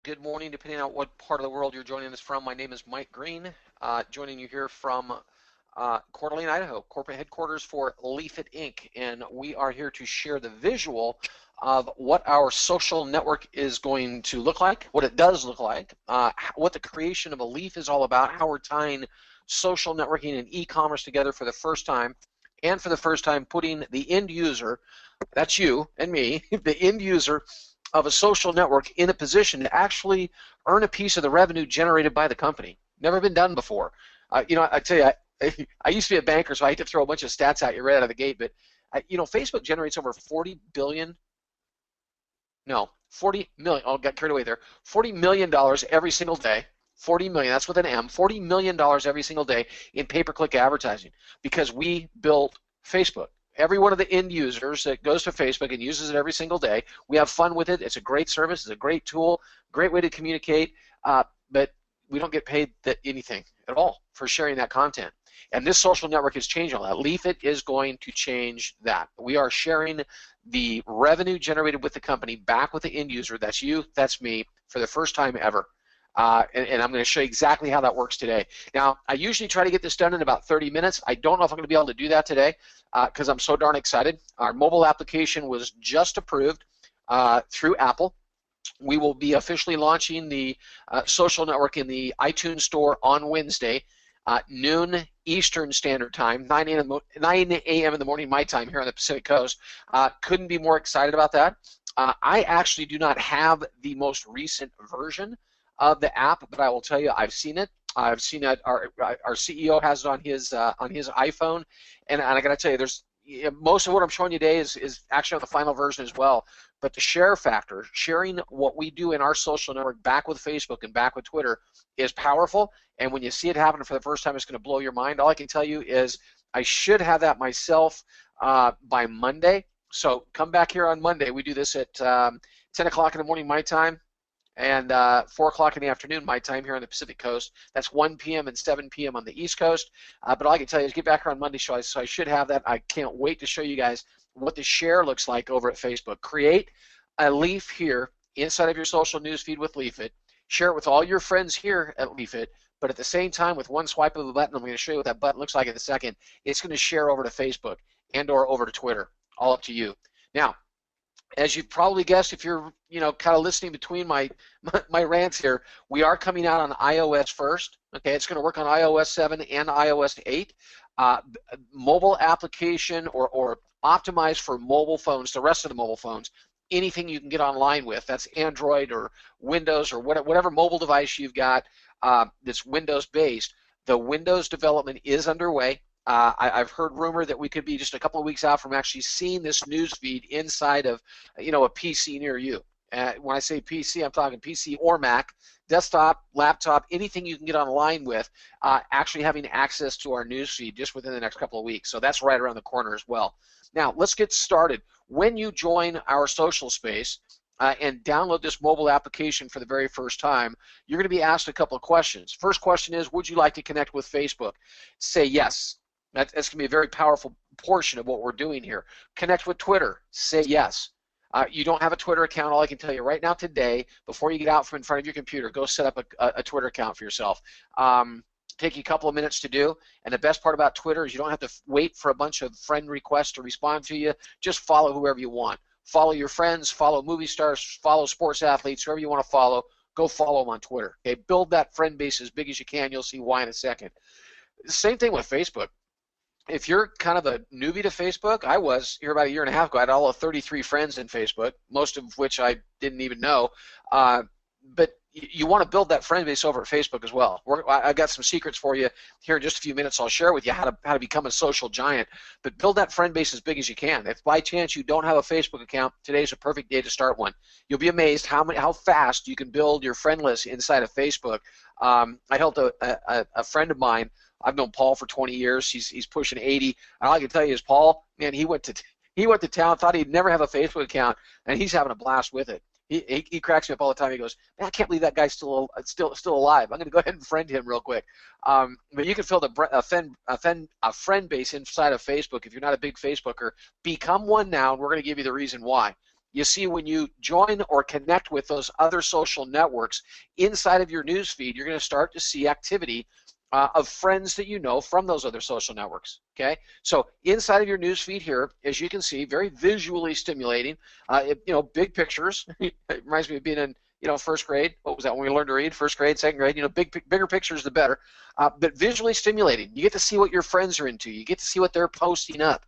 good morning, depending on what part of the world you're joining us from. My name is Mike Green, joining you here from Coeur d'Alene, Idaho, corporate headquarters for Leafit Inc. And we are here to share the visual of what our social network is going to look like, what it does look like, what the creation of a Leaf is all about, how we're tying social networking and e-commerce together for the first time, and for the first time putting the end user, that's you and me, the end user of a social network in a position to actually earn a piece of the revenue generated by the company. Never been done before. I tell you, I used to be a banker, so I hate to throw a bunch of stats at you right out of the gate, but Facebook generates over 40 million, I'll get carried away there, $40 million every single day. 40 million, that's with an M, $40 million every single day in pay-per-click advertising because we built Facebook. Every one of the end users that goes to Facebook and uses it every single day, we have fun with it. It's a great service. It's a great tool, great way to communicate, but we don't get paid anything at all for sharing that content. And this social network is changing all that. Leafit is going to change that. We are sharing the revenue generated with the company back with the end user. That's you, that's me, for the first time ever. And I'm going to show you exactly how that works today. Now, I usually try to get this done in about 30 minutes. I don't know if I'm going to be able to do that today because I'm so darn excited. Our mobile application was just approved through Apple. We will be officially launching the social network in the iTunes store on Wednesday, noon Eastern Standard Time, 9 a.m. in the morning my time here on the Pacific Coast. Couldn't be more excited about that. I actually do not have the most recent version of the app, but I will tell you, I've seen it. I've seen it. Our CEO has it on his iPhone, and I got to tell you, there's most of what I'm showing you today is actually on the final version as well. But the share factor, sharing what we do in our social network back with Facebook and back with Twitter, is powerful. And when you see it happen for the first time, it's going to blow your mind. All I can tell you is I should have that myself by Monday. So come back here on Monday. We do this at 10 o'clock in the morning my time, and 4 o'clock in the afternoon my time here on the Pacific Coast. That's 1 p.m. and 7 p.m. on the East Coast. But all I can tell you is get back here on Monday, so I should have that. I can't wait to show you guys what the share looks like over at Facebook. Create a Leaf here inside of your social news feed with Leafit. Share it with all your friends here at Leafit, but at the same time, with one swipe of the button, I'm going to show you what that button looks like in a second, it's going to share over to Facebook and or over to Twitter. All up to you. Now, as you've probably guessed, if you're kind of listening between my rants here, we are coming out on iOS first. Okay, it's going to work on iOS 7 and iOS 8. Mobile application or optimized for mobile phones, the rest of the mobile phones, anything you can get online with. That's Android or Windows or whatever mobile device you've got that's Windows-based. The Windows development is underway. I've heard rumor that we could be just a couple of weeks out from actually seeing this news feed inside of, a PC near you. When I say PC, I'm talking PC or Mac, desktop, laptop, anything you can get online with, actually having access to our news feed just within the next couple of weeks. So that's right around the corner as well. Now, let's get started. When you join our social space and download this mobile application for the very first time, you're going to be asked a couple of questions. First question is, would you like to connect with Facebook? Say yes. That's going to be a very powerful portion of what we're doing here. Connect with Twitter. Say yes. You don't have a Twitter account. All I can tell you right now today, before you get out from in front of your computer, go set up a Twitter account for yourself. Take you a couple of minutes to do. And the best part about Twitter is you don't have to wait for a bunch of friend requests to respond to you. Just follow whoever you want. Follow your friends. Follow movie stars. Follow sports athletes. Whoever you want to follow, go follow them on Twitter. Okay, build that friend base as big as you can. You'll see why in a second. Same thing with Facebook. If you're kind of a newbie to Facebook, I was here about a year and a half ago. I had all of 33 friends in Facebook, most of which I didn't even know. But you want to build that friend base over at Facebook as well. I've got some secrets for you here in just a few minutes. I'll share with you how to become a social giant. But build that friend base as big as you can. If by chance you don't have a Facebook account, today's a perfect day to start one. You'll be amazed how fast you can build your friend list inside of Facebook. I helped a friend of mine. I've known Paul for 20 years. He's pushing 80. And all I can tell you is, Paul, man, he went to town, thought he'd never have a Facebook account, and he's having a blast with it. He cracks me up all the time. He goes, man, I can't believe that guy's still alive. I'm going to go ahead and friend him real quick. But you can build a friend base inside of Facebook if you're not a big Facebooker. Become one now, and we're going to give you the reason why. You see, when you join or connect with those other social networks inside of your news feed, you're going to start to see activity of friends that you know from those other social networks. Okay, so inside of your news feed here, as you can see, very visually stimulating. Big pictures. It reminds me of being in first grade. What was that when we learned to read? First grade, second grade. Bigger pictures the better. But visually stimulating. You get to see what your friends are into. You get to see what they're posting up,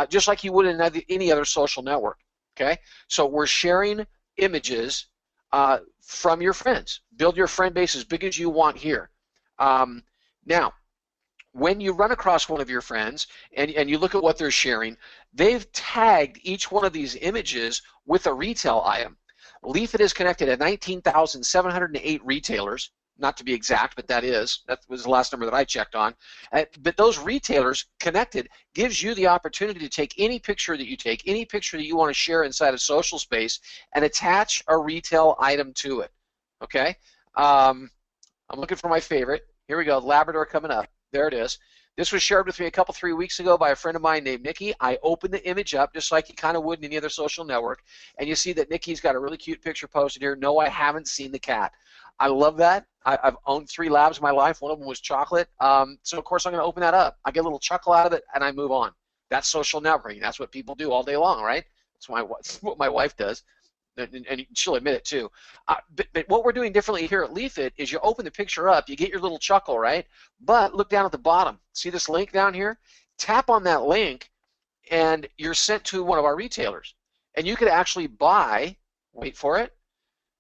just like you would in any other social network. Okay, so we're sharing images from your friends. Build your friend base as big as you want here. Now, when you run across one of your friends and you look at what they're sharing, they've tagged each one of these images with a retail item. Leafit is connected at 19,708 retailers, not to be exact, but that was the last number that I checked on. But those retailers connected gives you the opportunity to take any picture that you take, any picture that you want to share inside a social space, and attach a retail item to it. Okay? I'm looking for my favorite. Here we go, Labrador coming up. There it is. This was shared with me a couple, 3 weeks ago by a friend of mine named Nikki. I opened the image up just like you kind of would in any other social network, and you see that Nikki's got a really cute picture posted here. No, I haven't seen the cat. I love that. I've owned 3 labs in my life. One of them was chocolate. So, of course, I'm going to open that up. I get a little chuckle out of it, and I move on. That's social networking. That's what people do all day long, right? That's what my wife does. And she'll admit it too. But what we're doing differently here at Leafit is you open the picture up, you get your little chuckle, right? But look down at the bottom. See this link down here? Tap on that link, and you're sent to one of our retailers. And you could actually buy, wait for it,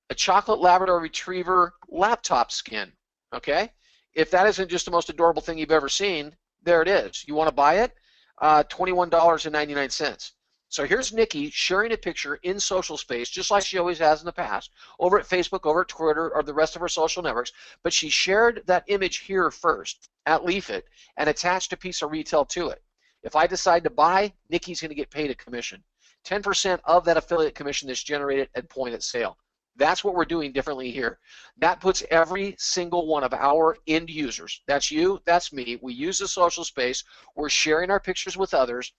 a chocolate Labrador Retriever laptop skin, okay? If that isn't just the most adorable thing you've ever seen, there it is. You want to buy it? $21.99. So here's Nikki sharing a picture in social space, just like she always has in the past, over at Facebook, over at Twitter, or the rest of her social networks. But she shared that image here first at Leafit and attached a piece of retail to it. If I decide to buy, Nikki's going to get paid a commission. 10% of that affiliate commission that's generated at point of sale. That's what we're doing differently here. That puts every single one of our end users, that's you, that's me, we use the social space, we're sharing our pictures with others.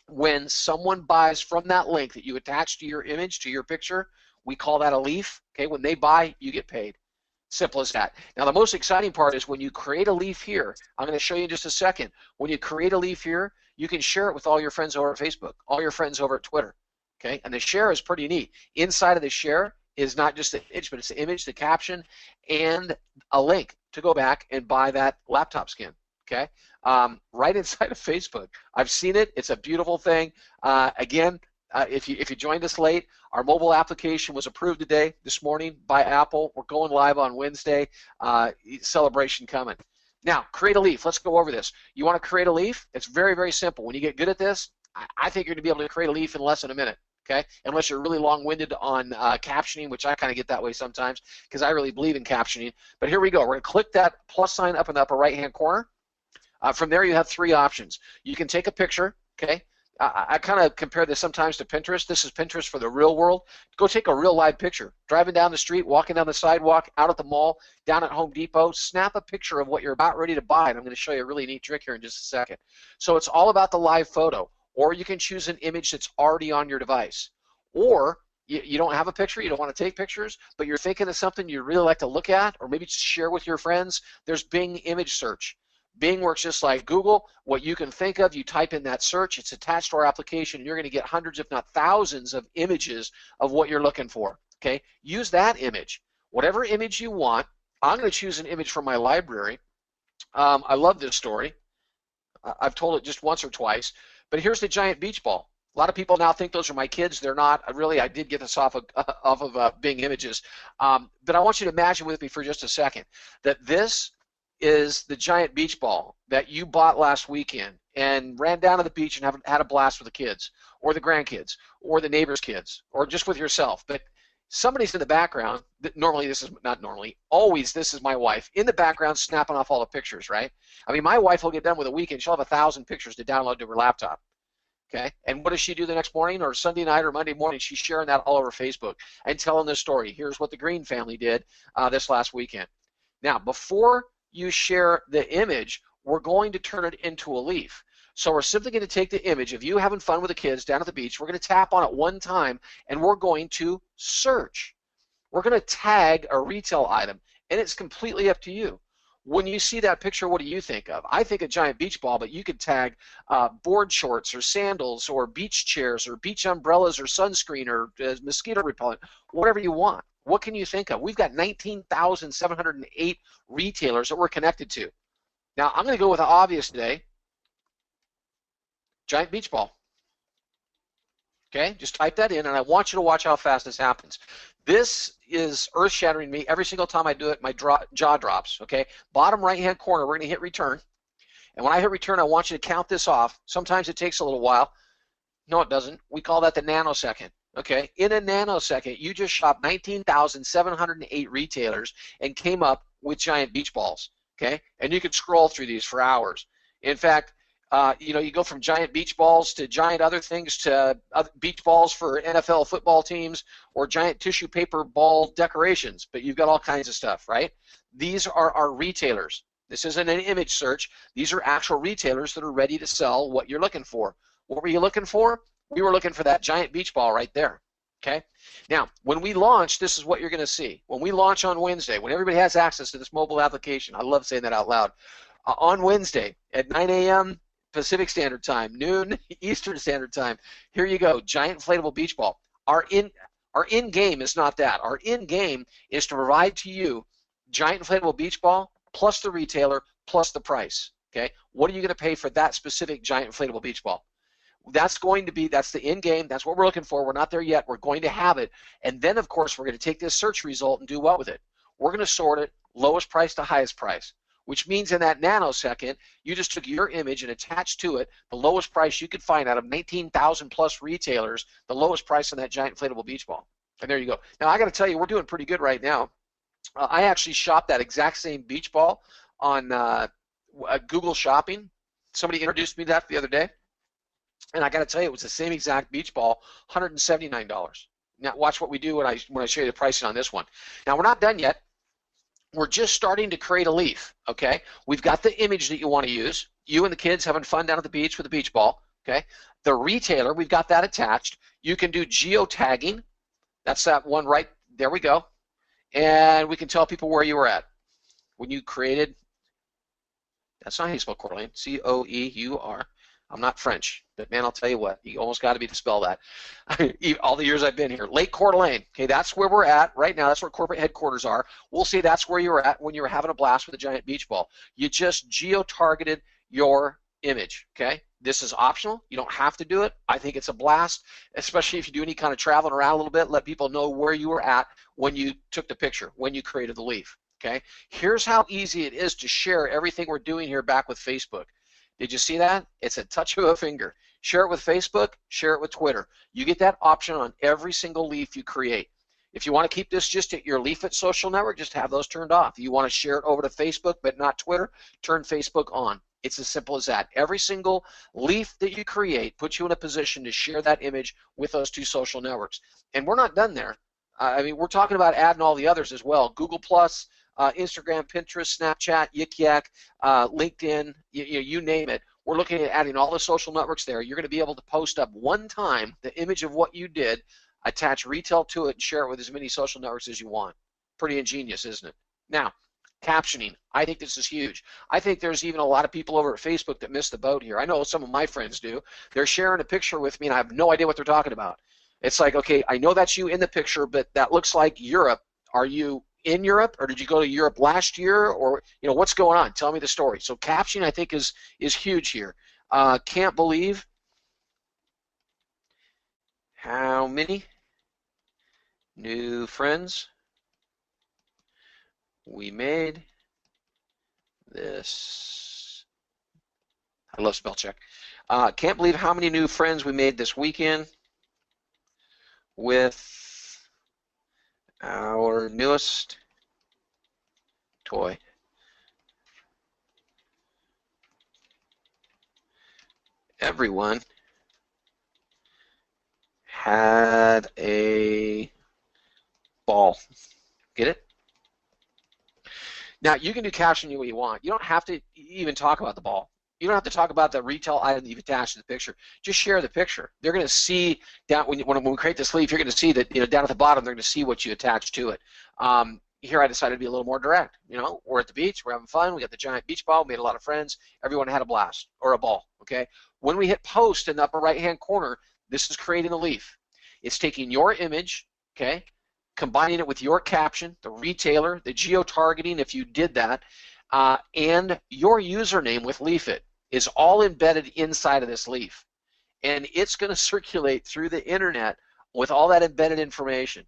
When someone buys from that link that you attach to your image, to your picture, we call that a leaf. Okay, when they buy, you get paid. Simple as that. Now, the most exciting part is when you create a leaf here. I'm going to show you in just a second. When you create a leaf here, you can share it with all your friends over at Facebook, all your friends over at Twitter. Okay, and the share is pretty neat. Inside of the share is not just the image, but it's the image, the caption, and a link to go back and buy that laptop skin. Okay, right inside of Facebook. I've seen it. It's a beautiful thing. Again, if you joined us late, our mobile application was approved this morning by Apple. We're going live on Wednesday. Celebration coming. Now, create a leaf. Let's go over this. You want to create a leaf? It's very, very simple. When you get good at this, I think you're going to be able to create a leaf in less than a minute. Okay, unless you're really long-winded on captioning, which I kind of get that way sometimes because I really believe in captioning. But here we go. We're going to click that plus sign up in the upper right-hand corner. From there, you have 3 options. You can take a picture, okay? I kind of compare this sometimes to Pinterest. This is Pinterest for the real world. Go take a real live picture. Driving down the street, walking down the sidewalk, out at the mall, down at Home Depot, snap a picture of what you're about ready to buy, and I'm going to show you a really neat trick here in just a second. So it's all about the live photo, or you can choose an image that's already on your device. Or you don't have a picture, you don't want to take pictures, but you're thinking of something you'd really like to look at, or maybe share with your friends. There's Bing image search. Bing works just like Google. What you can think of, you type in that search, it's attached to our application, and you're going to get hundreds, if not thousands, of images of what you're looking for. Okay? Use that image. Whatever image you want. I'm going to choose an image from my library. I love this story. I've told it just once or twice. But here's the giant beach ball. A lot of people now think those are my kids. They're not. I did get this off of Bing Images. But I want you to imagine with me for just a second that this is the giant beach ball that you bought last weekend and ran down to the beach and had a blast with the kids or the grandkids or the neighbor's kids or just with yourself. But somebody's in the background. Normally, this is not normally. Always, this is my wife in the background snapping off all the pictures, right? I mean, my wife will get done with a weekend. She'll have 1,000 pictures to download to her laptop. Okay, and what does she do the next morning or Sunday night or Monday morning? She's sharing that all over Facebook and telling the story. Here's what the Green family did this last weekend. Now, before you share the image, we're going to turn it into a leaf. So we're simply going to take the image of you having fun with the kids down at the beach. We're going to tap on it one time, and we're going to search. We're going to tag a retail item, and it's completely up to you. When you see that picture, what do you think of? I think a giant beach ball, but you could tag board shorts or sandals or beach chairs or beach umbrellas or sunscreen or mosquito repellent, whatever you want. What can you think of? We've got 19,708 retailers that we're connected to. Now, I'm going to go with the obvious today, giant beach ball. Okay, just type that in, and I want you to watch how fast this happens. This is earth-shattering to me. Every single time I do it, my jaw drops. Okay, bottom right-hand corner, we're going to hit return. And when I hit return, I want you to count this off. Sometimes it takes a little while. No, it doesn't. We call that the nanosecond. Okay, in a nanosecond, you just shopped 19,708 retailers and came up with giant beach balls. Okay, and you could scroll through these for hours. In fact, you go from giant beach balls to giant other things to beach balls for NFL football teams or giant tissue paper ball decorations, but you've got all kinds of stuff, right? These are our retailers. This isn't an image search. These are actual retailers that are ready to sell what you're looking for. What were you looking for? We were looking for that giant beach ball right there, okay? Now, when we launch, this is what you're going to see. When we launch on Wednesday, when everybody has access to this mobile application, I love saying that out loud, on Wednesday at 9 a.m., Pacific Standard Time, noon Eastern Standard Time. Here you go, giant inflatable beach ball. Our in game is not that. Our in game is to provide to you giant inflatable beach ball plus the retailer plus the price. Okay, what are you going to pay for that specific giant inflatable beach ball? That's the in game. That's what we're looking for. We're not there yet. We're going to have it, and then of course we're going to take this search result and do what with it? We're going to sort it lowest price to highest price, which means in that nanosecond, you just took your image and attached to it the lowest price you could find out of 19,000 plus retailers, the lowest price on that giant inflatable beach ball. And there you go. Now, I got to tell you, we're doing pretty good right now. I actually shopped that exact same beach ball on Google Shopping. Somebody introduced me to that the other day. And I got to tell you, it was the same exact beach ball, $179. Now, watch what we do when I show you the pricing on this one. Now, we're not done yet. We're just starting to create a leaf, okay? We've got the image that you want to use. You and the kids having fun down at the beach with a beach ball, okay? The retailer, we've got that attached. You can do geotagging. That's that one right there. We go. And we can tell people where you were at when you created. That's not how you spell Coeur d'Alene. C-O-E-U-R. I'm not French, but man, I'll tell you what, you almost got to be to spell that. All the years I've been here. Lake Coeur d'Alene, okay, that's where we're at right now. That's where corporate headquarters are. We'll say that's where you were at when you were having a blast with a giant beach ball. You just geo-targeted your image, okay? This is optional. You don't have to do it. I think it's a blast, especially if you do any kind of traveling around a little bit. Let people know where you were at when you took the picture, when you created the leaf, okay? Here's how easy it is to share everything we're doing here back with Facebook. Did you see that? It's a touch of a finger. Share it with Facebook, share it with Twitter. You get that option on every single leaf you create. If you want to keep this just at your Leafit social network, just have those turned off. If you want to share it over to Facebook but not Twitter, turn Facebook on. It's as simple as that. Every single leaf that you create puts you in a position to share that image with those two social networks. And we're not done there. I mean, we're talking about adding all the others as well. Google+, Instagram, Pinterest, Snapchat, Yik Yak, LinkedIn, you name it. We're looking at adding all the social networks there. You're going to be able to post up one time the image of what you did, attach retail to it, and share it with as many social networks as you want. Pretty ingenious, isn't it? Now, captioning. I think this is huge. I think there's even a lot of people over at Facebook that missed the boat here. I know some of my friends do. They're sharing a picture with me, and I have no idea what they're talking about. It's like, okay, I know that's you in the picture, but that looks like Europe. Are you in Europe, or did you go to Europe last year, or what's going on? Tell me the story. So captioning, I think, is huge here. Can't believe how many new friends we made this. I love spell check. Can't believe how many new friends we made this weekend with our newest toy. Everyone had a ball. Get it? Now, you can do captioning what you want. You don't have to even talk about the ball. You don't have to talk about the retail item that you've attached to the picture. Just share the picture. They're going to see down when we create this leaf. You're going to see that down at the bottom. They're going to see what you attach to it. Here I decided to be a little more direct. We're at the beach. We're having fun. We got the giant beach ball. Made a lot of friends. Everyone had a blast or a ball. Okay. When we hit post in the upper right-hand corner, this is creating a leaf. It's taking your image. Okay. Combining it with your caption, the retailer, the geo-targeting if you did that, and your username with Leafit is all embedded inside of this leaf. And it's going to circulate through the internet with all that embedded information.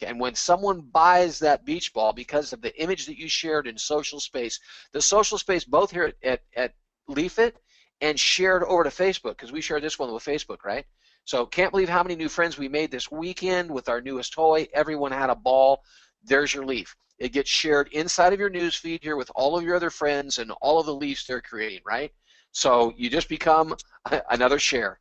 And when someone buys that beach ball because of the image that you shared in social space, the social space both here at Leafit and shared over to Facebook, because we shared this one with Facebook, right? So can't believe how many new friends we made this weekend with our newest toy. Everyone had a ball. There's your leaf. It gets shared inside of your news feed here with all of your other friends and all of the leafs they're creating, right? So you just become another share.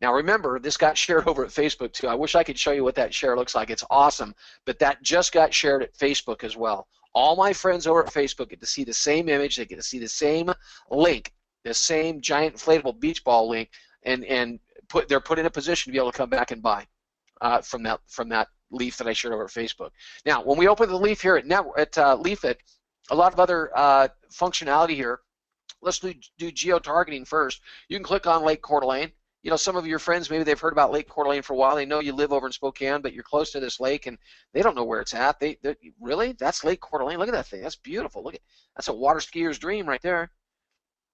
Now remember, this got shared over at Facebook too. I wish I could show you what that share looks like. It's awesome, but that just got shared at Facebook as well. All my friends over at Facebook get to see the same image. They get to see the same link, the same giant inflatable beach ball link, and they're put in a position to be able to come back and buy from that leaf that I shared over at Facebook. Now, when we open the leaf here at Leafit, a lot of other functionality here. Let's do geo-targeting first. You can click on Lake Coeur d'Alene. Some of your friends, maybe they've heard about Lake Coeur d'Alene for a while. They know you live over in Spokane, but you're close to this lake, and they don't know where it's at. Really? That's Lake Coeur d'Alene? Look at that thing. That's beautiful. That's a water skier's dream right there.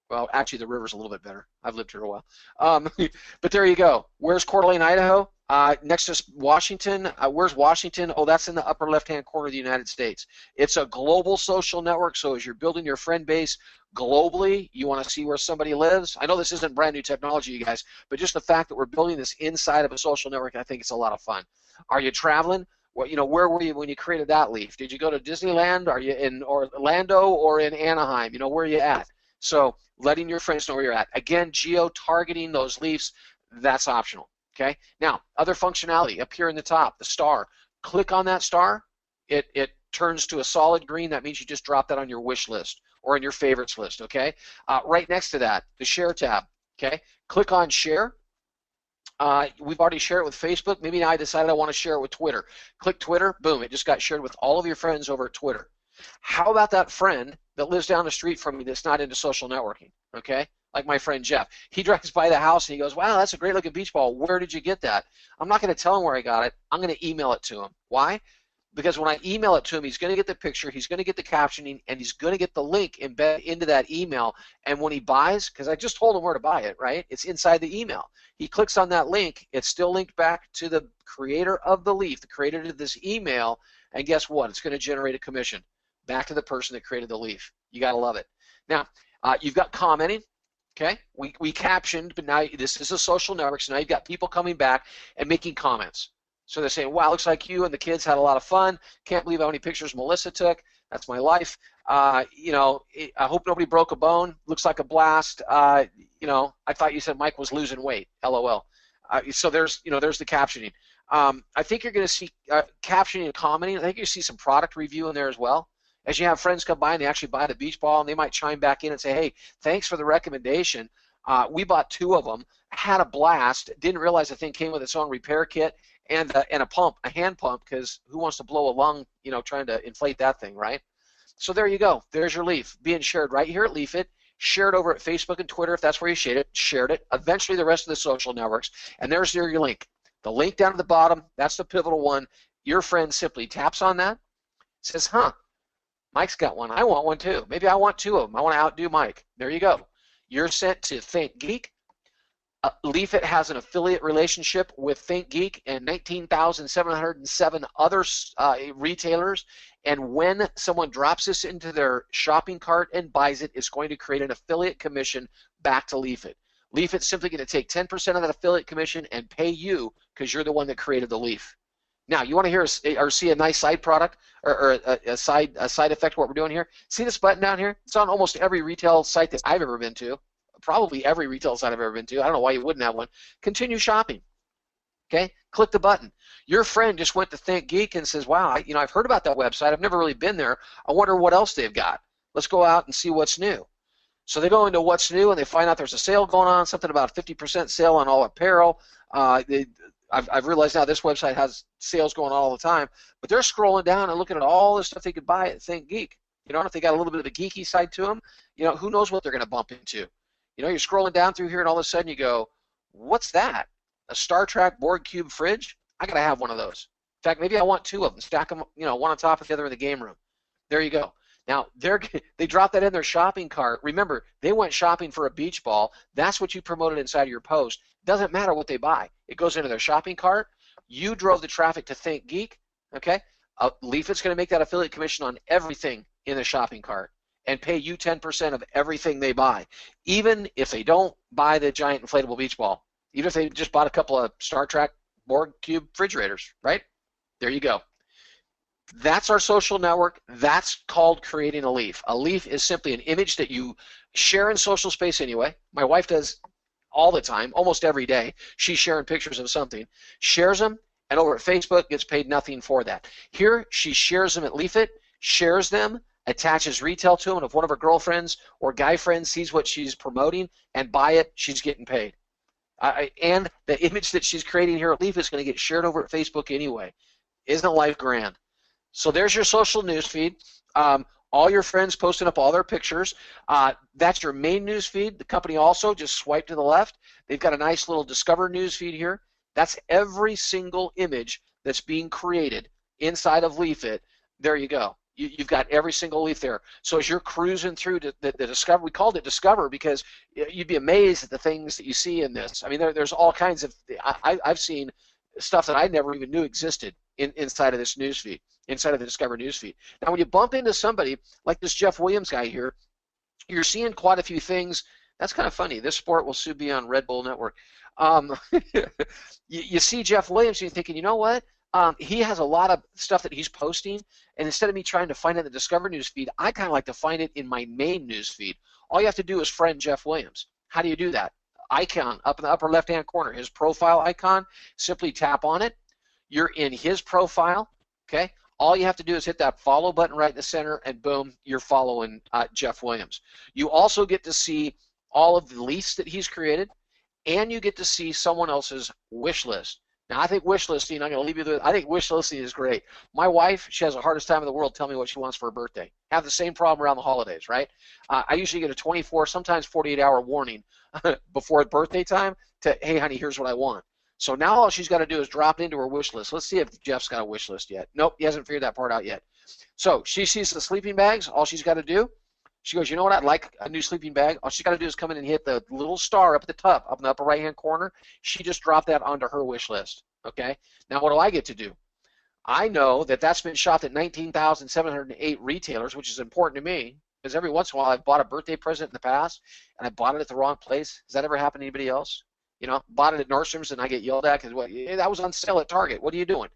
Well, actually, the river's a little bit better. I've lived here a while. But there you go. Where's Coeur d'Alene, Idaho? Next to Washington. Where's Washington? Oh, that's in the upper left-hand corner of the United States. It's a global social network, so as you're building your friend base globally, you want to see where somebody lives. I know this isn't brand new technology, you guys, but just the fact that we're building this inside of a social network, I think it's a lot of fun. Are you traveling? Well, where were you when you created that leaf? Did you go to Disneyland? Are you in Orlando or in Anaheim? Where are you at? So letting your friends know where you're at. Again, geo-targeting those leafs, that's optional. Okay. Now, other functionality up here in the top, the star. Click on that star. It turns to a solid green. That means you just drop that on your wish list or in your favorites list. Okay. Right next to that, the share tab. Okay. Click on share. We've already shared it with Facebook. Maybe now I decided I want to share it with Twitter. Click Twitter. Boom. It just got shared with all of your friends over at Twitter. How about that friend that lives down the street from me that's not into social networking? Okay. Like my friend Jeff. He drives by the house and he goes, wow, that's a great looking beach ball. Where did you get that? I'm not going to tell him where I got it. I'm going to email it to him. Why? Because when I email it to him, he's going to get the picture, he's going to get the captioning, and he's going to get the link embedded into that email. And when he buys, because I just told him where to buy it, right? It's inside the email. He clicks on that link. It's still linked back to the creator of the leaf, the creator of this email, and guess what? It's going to generate a commission back to the person that created the leaf. You got to love it. Now, you've got commenting. Okay, we captioned, but now this is a social network, so now you've got people coming back and making comments. So they're saying, wow, looks like you and the kids had a lot of fun. Can't believe how many pictures Melissa took. That's my life. I hope nobody broke a bone. Looks like a blast. I thought you said Mike was losing weight. LOL. So there's the captioning. I think you're going to see captioning and commenting. I think you see some product review in there as well. As you have friends come by and they actually buy the beach ball, and they might chime back in and say, hey, thanks for the recommendation. We bought 2 of them, had a blast, didn't realize the thing came with its own repair kit and a pump, a hand pump, because who wants to blow a lung, trying to inflate that thing, right? So there you go. There's your leaf being shared right here at Leafit, shared over at Facebook and Twitter if that's where you shared it, eventually the rest of the social networks, and there's your link. The link down at the bottom, that's the pivotal one. Your friend simply taps on that, says, huh, Mike's got one. I want one too. Maybe I want 2 of them. I want to outdo Mike. There you go. You're sent to ThinkGeek. Leafit has an affiliate relationship with ThinkGeek and 19,707 other retailers. And when someone drops this into their shopping cart and buys it, it's going to create an affiliate commission back to Leafit. Leafit's simply going to take 10% of that affiliate commission and pay you because you're the one that created the leaf. Now, you want to hear or see a nice side product or a side effect of what we're doing here? See this button down here? It's on almost every retail site that I've ever been to. Probably every retail site I've ever been to. I don't know why you wouldn't have one. Continue shopping. Okay? Click the button. Your friend just went to ThinkGeek and says, wow, I've heard about that website. I've never really been there. I wonder what else they've got. Let's go out and see what's new. So they go into what's new and they find out there's a sale going on, something about a 50% sale on all apparel. I've realized now this website has sales going on all the time, but they're scrolling down and looking at all the stuff they could buy at Think Geek. If they got a little bit of a geeky side to them, who knows what they're going to bump into. You're scrolling down through here and all of a sudden you go, what's that? A Star Trek Borg Cube fridge? I got to have one of those. In fact, maybe I want two of them. Stack them, one on top of the other in the game room. There you go. Now, they dropped that in their shopping cart. Remember, they went shopping for a beach ball. That's what you promoted inside of your post. Doesn't matter what they buy. It goes into their shopping cart. You drove the traffic to Think Geek, okay? Leafit's going to make that affiliate commission on everything in the shopping cart and pay you 10% of everything they buy, even if they don't buy the giant inflatable beach ball, even if they just bought a couple of Star Trek Borg Cube refrigerators, right? There you go. That's our social network. That's called creating a leaf. A leaf is simply an image that you share in social space anyway. My wife does all the time, almost every day. She's sharing pictures of something, shares them, and over at Facebook gets paid nothing for that. Here, she shares them at Leafit, shares them, attaches retail to them, and if one of her girlfriends or guy friends sees what she's promoting and buy it, she's getting paid. And the image that she's creating here at Leafit is going to get shared over at Facebook anyway. Isn't life grand? So there's your social news feed. All your friends posting up all their pictures. That's your main news feed. The company also, just swipe to the left, they've got a nice little Discover news feed here. That's every single image that's being created inside of Leafit. There you go. You've got every single leaf there. So as you're cruising through the Discover, we called it Discover because you'd be amazed at the things that you see in this. I mean, there's all kinds of, I've seen stuff that I never even knew existed inside of this news feed, inside of the Discover news feed. Now, when you bump into somebody like this Jeff Williams guy here, you're seeing quite a few things. That's kind of funny. This sport will soon be on Red Bull Network. You see Jeff Williams, and you're thinking, you know what? He has a lot of stuff that he's posting, and instead of me trying to find it in the Discover news feed, I kind of like to find it in my main news feed. All you have to do is friend Jeff Williams. How do you do that? Icon up in the upper left-hand corner, his profile icon, simply tap on it. You're in his profile, okay? All you have to do is hit that follow button right in the center, and boom, you're following Jeff Williams. You also get to see all of the leafs that he's created, and you get to see someone else's wish list. Now, I think wish listing, I'm going to leave you with, I think wish listing is great. My wife, she has the hardest time in the world telling me what she wants for her birthday. Have the same problem around the holidays, right? I usually get a 24, sometimes 48-hour warning before birthday time to, hey, honey, here's what I want. So now all she's got to do is drop it into her wish list. Let's see if Jeff's got a wish list yet. Nope, he hasn't figured that part out yet. So she sees the sleeping bags. All she's got to do, she goes, you know what, I'd like a new sleeping bag. All she's got to do is come in and hit the little star up at the top, up in the upper right-hand corner. She just dropped that onto her wish list, okay? Now what do I get to do? I know that that's been shopped at 19,708 retailers, which is important to me, because every once in a while I've bought a birthday present in the past, and I bought it at the wrong place. Has that ever happened to anybody else? You know, bought it at Nordstrom's and I get yelled at because that was on sale at Target. What are you doing?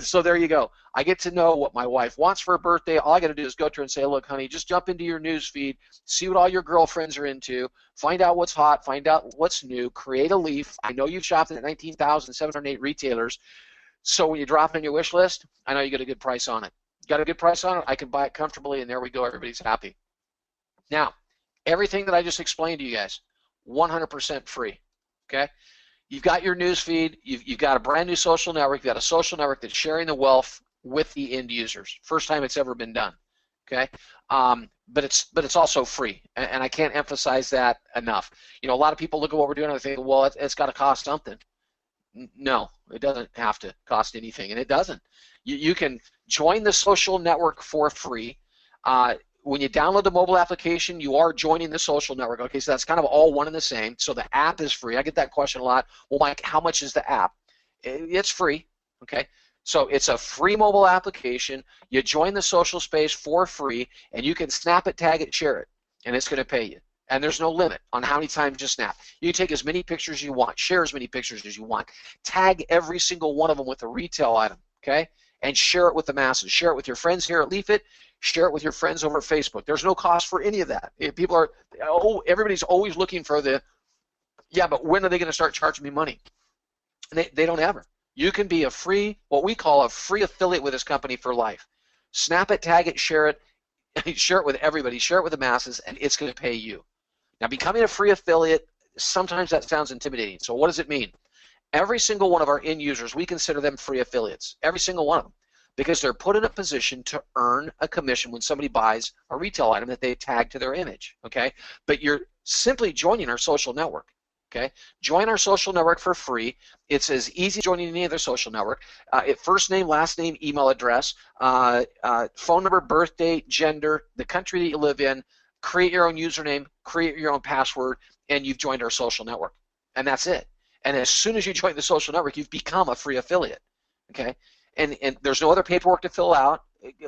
So there you go. I get to know what my wife wants for her birthday. All I got to do is go to her and say, look, honey, just jump into your news feed, see what all your girlfriends are into, find out what's hot, find out what's new, create a leaf. I know you've shopped at 19,708 retailers. So when you drop it in your wish list, I know you get a good price on it. Got a good price on it, I can buy it comfortably, and there we go. Everybody's happy. Now, everything that I just explained to you guys, 100% free. Okay, you've got your news feed. You've got a brand new social network. You've got a social network that's sharing the wealth with the end users. First time it's ever been done. Okay, but it's also free, and I can't emphasize that enough. You know, a lot of people look at what we're doing and they think, well, it's got to cost something. No, it doesn't have to cost anything, and it doesn't. You can join the social network for free. When you download the mobile application, you are joining the social network. Okay, so that's kind of all one and the same. So the app is free. I get that question a lot. Well, Mike, how much is the app? It's free. Okay, so it's a free mobile application. You join the social space for free, and you can snap it, tag it, share it, and it's going to pay you. And there's no limit on how many times you snap. You can take as many pictures as you want, share as many pictures as you want, tag every single one of them with a retail item, okay, and share it with the masses. Share it with your friends here at Leafit. Share it with your friends over Facebook. There's no cost for any of that. People are, everybody's always looking for the, yeah, but when are they going to start charging me money? And they don't ever. You can be a free, what we call a free affiliate with this company for life. Snap it, tag it, share it with everybody, share it with the masses, and it's going to pay you. Now, becoming a free affiliate, sometimes that sounds intimidating. So what does it mean? Every single one of our end users, we consider them free affiliates, every single one of them, because they're put in a position to earn a commission when somebody buys a retail item that they tag to their image, okay? But you're simply joining our social network, okay? Join our social network for free. It's as easy as joining any other social network. First name, last name, email address, phone number, birth date, gender, the country that you live in, create your own username, create your own password, and you've joined our social network. And that's it. And as soon as you join the social network, you've become a free affiliate, okay? And there's no other paperwork to fill out.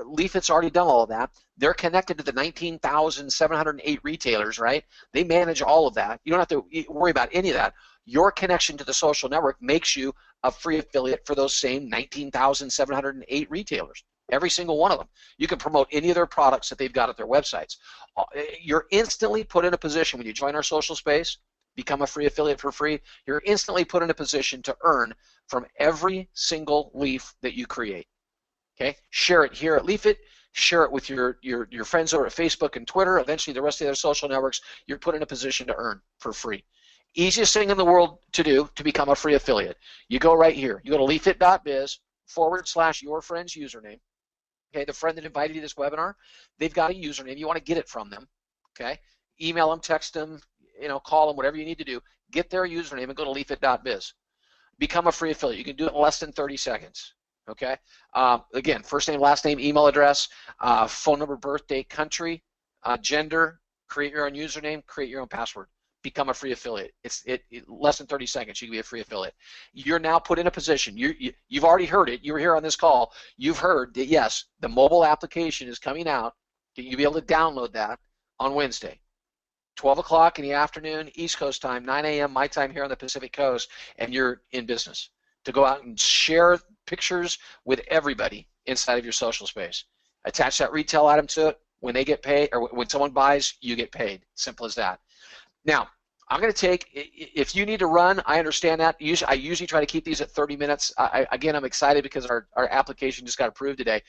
Leafit's already done all of that. They're connected to the 19,708 retailers, right? They manage all of that. You don't have to worry about any of that. Your connection to the social network makes you a free affiliate for those same 19,708 retailers, every single one of them. You can promote any of their products that they've got at their websites. You're instantly put in a position when you join our social space, become a free affiliate for free, you're instantly put in a position to earn from every single leaf that you create. Okay? Share it here at Leafit, share it with your friends over at Facebook and Twitter, eventually the rest of the other social networks. You're put in a position to earn for free. Easiest thing in the world to do to become a free affiliate. You go right here. You go to leafit.biz/your friend's username. Okay, the friend that invited you to this webinar, they've got a username. You want to get it from them. Okay? Email them, text them, call them, whatever you need to do. Get their username and go to leafit.biz. Become a free affiliate. You can do it in less than 30 seconds. Okay? Again, first name, last name, email address, phone number, birthday, country, gender, create your own username, create your own password. Become a free affiliate. It's less than 30 seconds. You can be a free affiliate. You're now put in a position. You've already heard it. You were here on this call. You've heard that, yes, the mobile application is coming out. You'll be able to download that on Wednesday. 12 o'clock in the afternoon, East Coast time, 9 a.m. my time here on the Pacific Coast, and you're in business to go out and share pictures with everybody inside of your social space. Attach that retail item to it. When they get paid, or when someone buys, you get paid. Simple as that. Now, I'm going to take, if you need to run, I understand that. I usually try to keep these at 30 minutes. Again, I'm excited because our application just got approved today.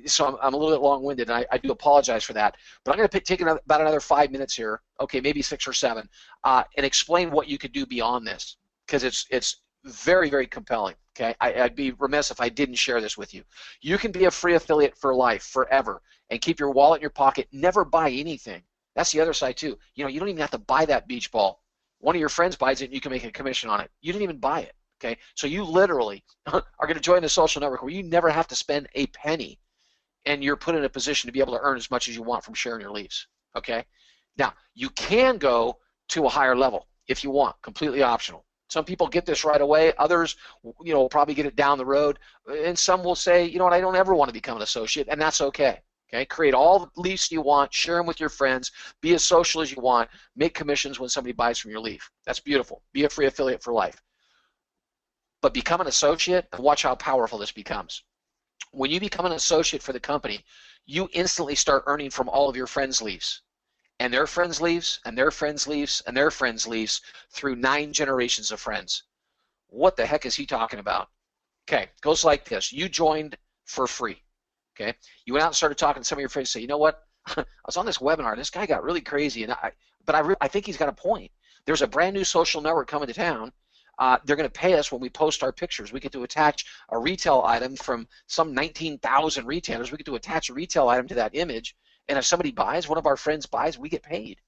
So I'm a little bit long-winded, and I do apologize for that. But I'm going to take about another 5 minutes here, okay, maybe 6 or 7, and explain what you could do beyond this, because it's very, very compelling. Okay, I'd be remiss if I didn't share this with you. You can be a free affiliate for life, forever, and keep your wallet in your pocket, never buy anything. That's the other side too. You don't even have to buy that beach ball. One of your friends buys it and you can make a commission on it. You didn't even buy it. Okay? So you literally are going to join a social network where you never have to spend a penny, and you're put in a position to be able to earn as much as you want from sharing your leaves. Okay? Now, you can go to a higher level if you want, completely optional. Some people get this right away. Others, will probably get it down the road. And some will say, you know what, I don't ever want to become an associate, and that's okay. Okay, create all the leafs you want, share them with your friends, be as social as you want, make commissions when somebody buys from your leaf. That's beautiful. Be a free affiliate for life. But become an associate, and watch how powerful this becomes. When you become an associate for the company, you instantly start earning from all of your friends' leaves, and their friends' leaves, and their friends' leaves, and their friends' leaves through 9 generations of friends. What the heck is he talking about? Okay, it goes like this. You joined for free. Okay, you went out and started talking to some of your friends and say, you know what, I was on this webinar, this guy got really crazy, and I think he's got a point. There's a brand new social network coming to town. They're going to pay us when we post our pictures. We get to attach a retail item from some 19,000 retailers. We get to attach a retail item to that image, and if somebody buys, one of our friends buys, we get paid.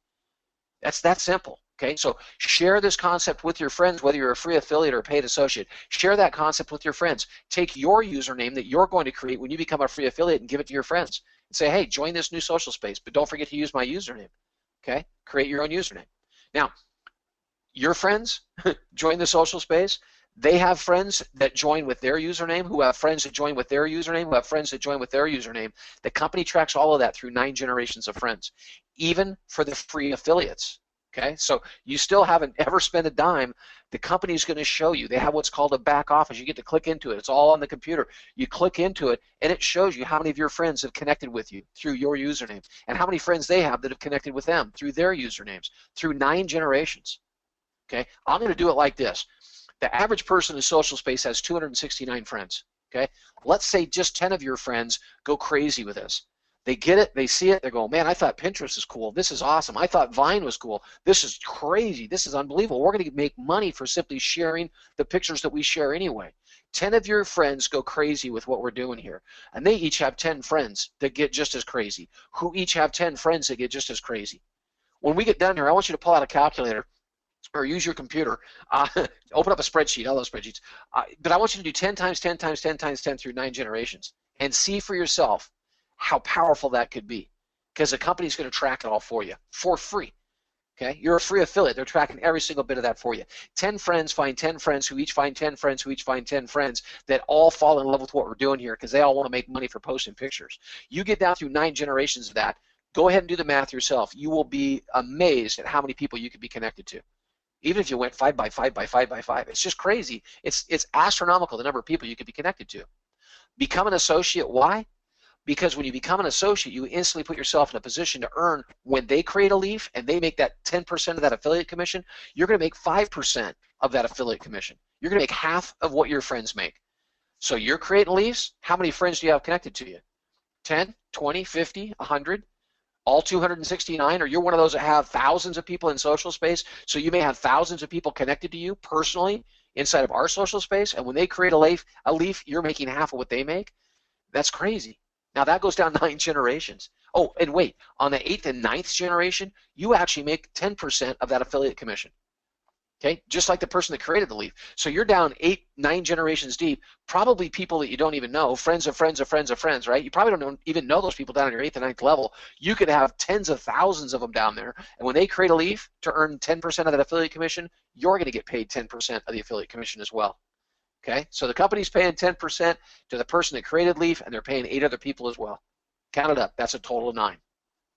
That's that simple. Okay, so share this concept with your friends, whether you're a free affiliate or a paid associate. Share that concept with your friends. Take your username that you're going to create when you become a free affiliate and give it to your friends. And say, hey, join this new social space, but don't forget to use my username. Okay, create your own username. Now, your friends join the social space. They have friends that join with their username, who have friends that join with their username, who have friends that join with their username. The company tracks all of that through 9 generations of friends, even for the free affiliates. Okay, so you still haven't ever spent a dime. The company is going to show you. They have what's called a back office. You get to click into it. It's all on the computer. You click into it, and it shows you how many of your friends have connected with you through your username, and how many friends they have that have connected with them through their usernames, through 9 generations. Okay, I'm going to do it like this. The average person in social space has 269 friends. Okay, let's say just 10 of your friends go crazy with this. They get it, they see it, they're going, man, I thought Pinterest is cool. This is awesome. I thought Vine was cool. This is crazy. This is unbelievable. We're going to make money for simply sharing the pictures that we share anyway. 10 of your friends go crazy with what we're doing here, and they each have 10 friends that get just as crazy, who each have 10 friends that get just as crazy. When we get done here, I want you to pull out a calculator or use your computer, open up a spreadsheet, all those spreadsheets, but I want you to do 10 times 10 times 10 times 10 through 9 generations and see for yourself how powerful that could be, because the company's going to track it all for you for free. Okay, you're a free affiliate. They're tracking every single bit of that for you. 10 friends find 10 friends who each find 10 friends who each find 10 friends that all fall in love with what we're doing here because they all want to make money for posting pictures. You get down through 9 generations of that. Go ahead and do the math yourself. You will be amazed at how many people you could be connected to. Even if you went 5 by 5 by 5 by 5, it's just crazy. It's astronomical the number of people you could be connected to. Become an associate. Why? Because when you become an associate, you instantly put yourself in a position to earn. When they create a leaf and they make that 10% of that affiliate commission, you're going to make 5% of that affiliate commission. You're going to make half of what your friends make. So you're creating leaves. How many friends do you have connected to you? 10, 20, 50, 100? All 269? Or you're one of those that have thousands of people in social space, so you may have thousands of people connected to you personally inside of our social space, and when they create a leaf, you're making half of what they make? That's crazy. Now that goes down 9 generations. Oh, and wait, on the 8th and 9th generation, you actually make 10% of that affiliate commission. Okay, just like the person that created the leaf. So you're down 8, 9 generations deep, probably people that you don't even know, friends of friends of friends of friends, right? You probably don't even know those people down on your 8th and 9th level. You could have tens of thousands of them down there, and when they create a leaf to earn 10% of that affiliate commission, you're going to get paid 10% of the affiliate commission as well. Okay, so the company's paying 10% to the person that created Leaf, and they're paying 8 other people as well. Count it up. That's a total of 9.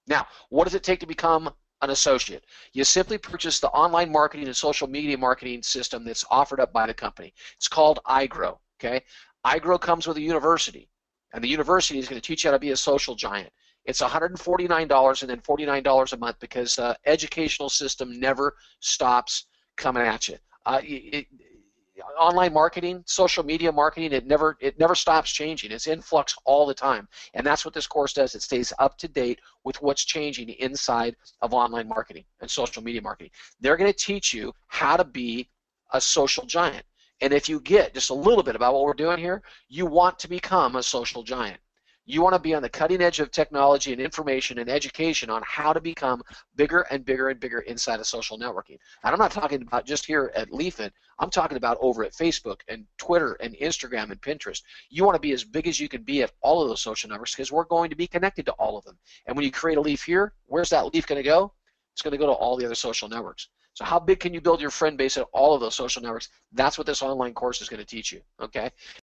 Now, what does it take to become an associate? You simply purchase the online marketing and social media marketing system that's offered up by the company. It's called iGrow. Okay, iGrow comes with a university, and the university is going to teach you how to be a social giant. It's $149 and then $49 a month because educational system never stops coming at you. Online marketing, social media marketing, it never stops changing. It's in flux all the time, and that's what this course does. It stays up to date with what's changing inside of online marketing and social media marketing. They're going to teach you how to be a social giant, and if you get just a little bit about what we're doing here, you want to become a social giant. You want to be on the cutting edge of technology and information and education on how to become bigger and bigger and bigger inside of social networking. And I'm not talking about just here at Leafit. I'm talking about over at Facebook and Twitter and Instagram and Pinterest. You want to be as big as you can be at all of those social networks because we're going to be connected to all of them. And when you create a leaf here, where's that leaf going to go? It's going to go to all the other social networks. So how big can you build your friend base at all of those social networks? That's what this online course is going to teach you, okay?